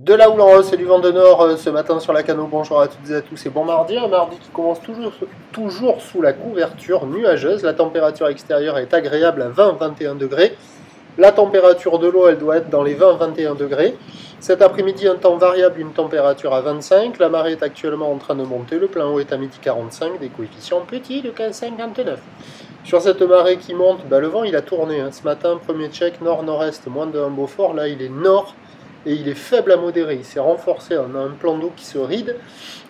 De la houle en hausse et du vent de nord ce matin sur la Cano. Bonjour à toutes et à tous et bon mardi. Un mardi qui commence toujours sous la couverture nuageuse. La température extérieure est agréable à 20-21 degrés. La température de l'eau, elle doit être dans les 20-21 degrés. Cet après-midi, un temps variable, une température à 25. La marée est actuellement en train de monter. Le plein eau est à midi 45, des coefficients petits de 15,59. Sur cette marée qui monte, le vent il a tourné. Ce matin, premier check nord-nord-est, moins de 1 Beaufort. Là, il est nord. Et il est faible à modéré, il s'est renforcé, on a un plan d'eau qui se ride,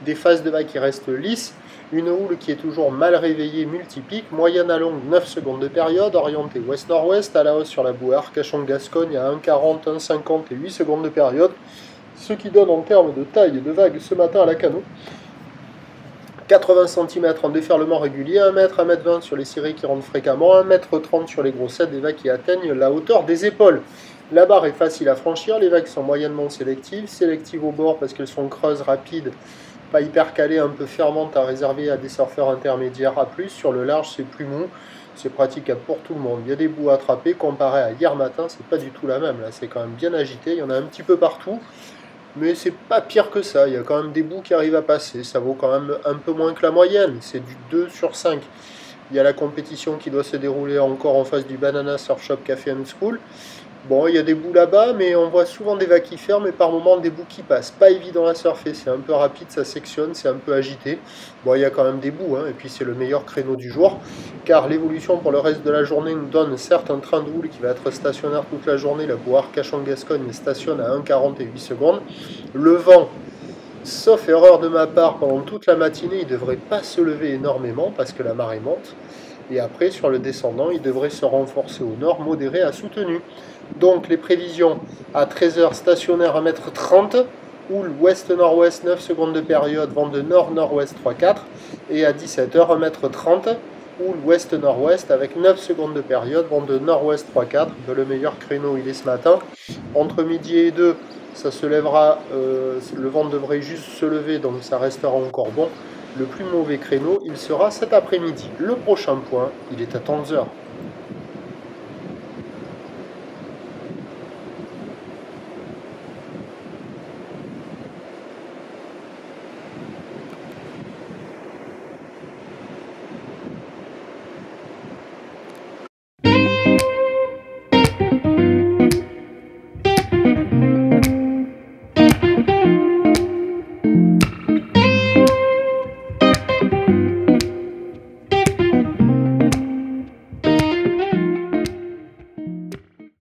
des phases de vague qui restent lisses, une houle qui est toujours mal réveillée, multiplique, moyenne à longue 9 secondes de période, orientée ouest-nord-ouest, à la hausse sur la boue Arcachon-Gascogne à 1,40, 1,50 et 8 secondes de période, ce qui donne en termes de taille de vague ce matin à la Cano 80 cm en déferlement régulier, 1 m, 1 m 20 sur les cirés qui rentrent fréquemment, 1 m 30 sur les grossettes, des vagues qui atteignent la hauteur des épaules. La barre est facile à franchir, les vagues sont moyennement sélectives au bord parce qu'elles sont creuses, rapides, pas hyper calées, un peu fermantes à réserver à des surfeurs intermédiaires à plus. Sur le large, c'est plus mou, c'est praticable pour tout le monde. Il y a des bouts à attraper, comparé à hier matin, c'est pas du tout la même. Là, c'est quand même bien agité, il y en a un petit peu partout, mais c'est pas pire que ça. Il y a quand même des bouts qui arrivent à passer, ça vaut quand même un peu moins que la moyenne, c'est du 2 sur 5. Il y a la compétition qui doit se dérouler encore en face du Banana Surf Shop Café and School. Bon, il y a des bouts là-bas, mais on voit souvent des vagues qui ferment et par moments des bouts qui passent. Pas évident à surfer, c'est un peu rapide, ça sectionne, c'est un peu agité. Bon, il y a quand même des bouts, et puis c'est le meilleur créneau du jour, car l'évolution pour le reste de la journée nous donne certes un train de houle qui va être stationnaire toute la journée. La boue Arcachon-Gascogne stationne à 1,40 et 8 secondes. Le vent, sauf erreur de ma part, pendant toute la matinée, il ne devrait pas se lever énormément parce que la marée monte. Et après, sur le descendant, il devrait se renforcer au nord, modéré à soutenu. Donc les prévisions à 13h stationnaire à 1,30 m, houle ouest-nord-ouest 9 secondes de période, vent de nord-nord-ouest 3-4, et à 17h 1,30 m, houle ouest-nord-ouest avec 9 secondes de période, vent de nord-ouest 3-4. Le meilleur créneau il est ce matin. Entre midi et 2, ça se lèvera, le vent devrait juste se lever, donc ça restera encore bon. Le plus mauvais créneau, il sera cet après-midi. Le prochain point, il est à 11h.